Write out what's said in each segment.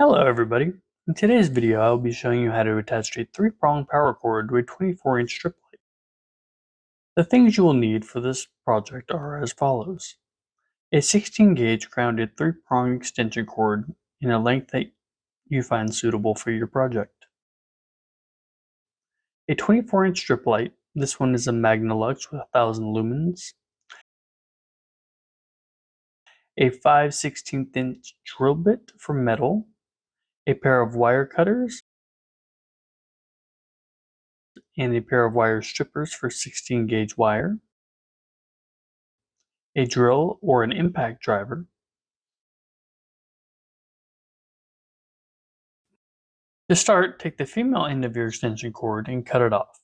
Hello everybody. In today's video I will be showing you how to attach a 3-prong power cord to a 24-inch strip light. The things you will need for this project are as follows. A 16-gauge grounded 3-prong extension cord in a length that you find suitable for your project. A 24-inch strip light, this one is a Magnalux with 1000 lumens. A 5/16-inch drill bit for metal. A pair of wire cutters and a pair of wire strippers for 16-gauge wire, a drill or an impact driver. To start, take the female end of your extension cord and cut it off.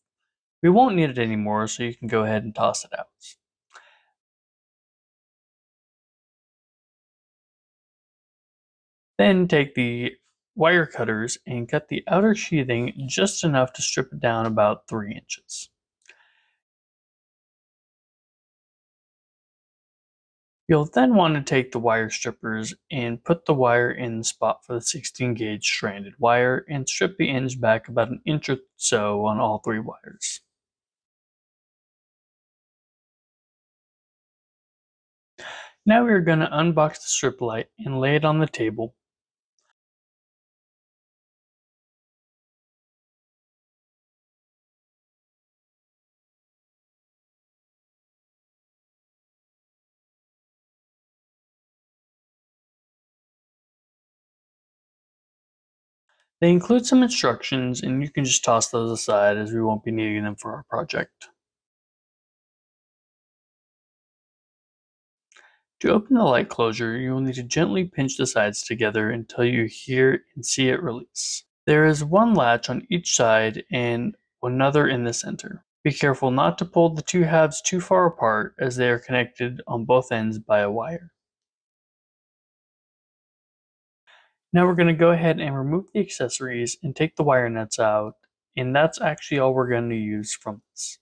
We won't need it anymore, so you can go ahead and toss it out. Then take the wire cutters and cut the outer sheathing just enough to strip it down about 3 inches. You'll then want to take the wire strippers and put the wire in the spot for the 16-gauge stranded wire and strip the ends back about an inch or so on all 3 wires. Now we are going to unbox the strip light and lay it on the table. They include some instructions, and you can just toss those aside as we won't be needing them for our project. To open the light closure, you will need to gently pinch the sides together until you hear and see it release. There is one latch on each side and another in the center. Be careful not to pull the two halves too far apart as they are connected on both ends by a wire. Now we're going to go ahead and remove the accessories and take the wire nuts out, and that's actually all we're going to use from this.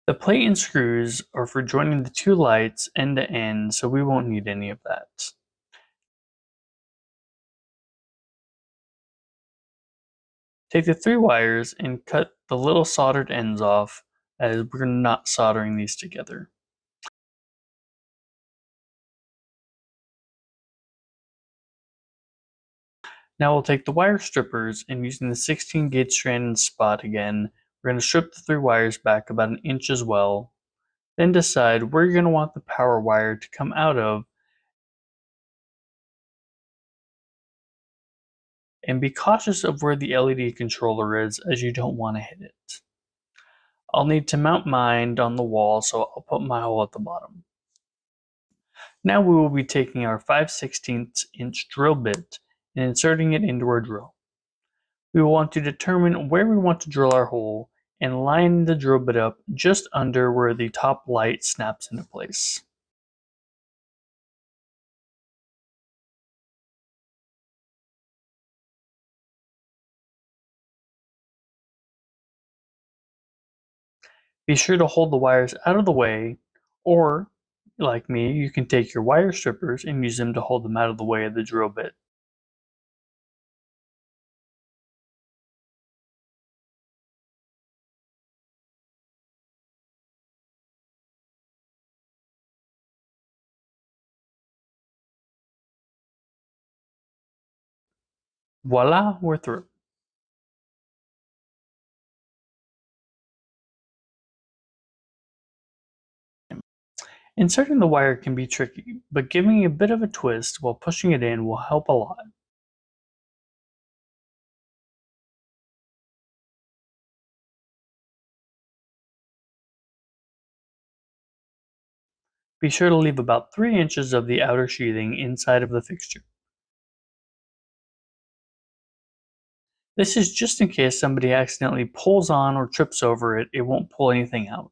The plate and screws are for joining the two lights end to end, so we won't need any of that. Take the 3 wires and cut the little soldered ends off, as we're not soldering these together. Now we'll take the wire strippers and using the 16-gauge strand spot again, we're going to strip the 3 wires back about an inch as well. Then decide where you're going to want the power wire to come out of, and be cautious of where the LED controller is as you don't want to hit it. I'll need to mount mine on the wall, so I'll put my hole at the bottom. Now we will be taking our 5/16-inch drill bit and inserting it into our drill. We will want to determine where we want to drill our hole and line the drill bit up just under where the top light snaps into place. Be sure to hold the wires out of the way, or, like me, you can take your wire strippers and use them to hold them out of the way of the drill bit. Voila, we're through. Inserting the wire can be tricky, but giving a bit of a twist while pushing it in will help a lot. Be sure to leave about 3 inches of the outer sheathing inside of the fixture. This is just in case somebody accidentally pulls on or trips over it, it won't pull anything out,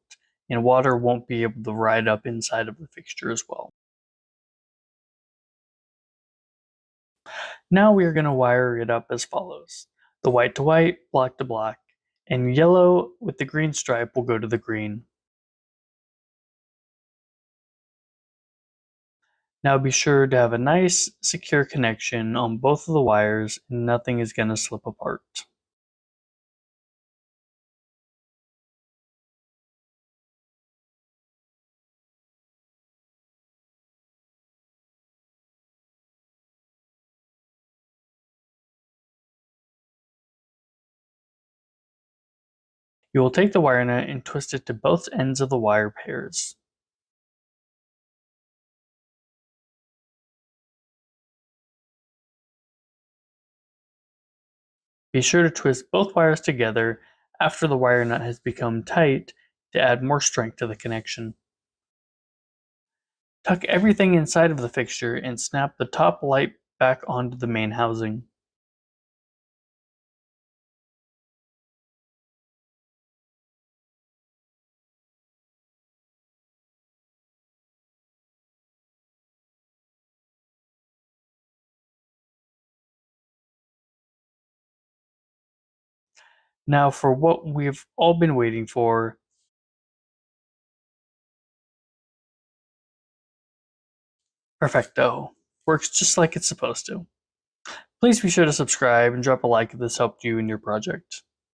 and water won't be able to ride up inside of the fixture as well. Now we are going to wire it up as follows. The white to white, black to black, and yellow with the green stripe will go to the green. Now be sure to have a nice, secure connection on both of the wires and nothing is going to slip apart. You will take the wire nut and twist it to both ends of the wire pairs. Be sure to twist both wires together after the wire nut has become tight to add more strength to the connection. Tuck everything inside of the fixture and snap the top light back onto the main housing. Now for what we've all been waiting for. Perfecto. Works just like it's supposed to. Please be sure to subscribe and drop a like if this helped you in your project.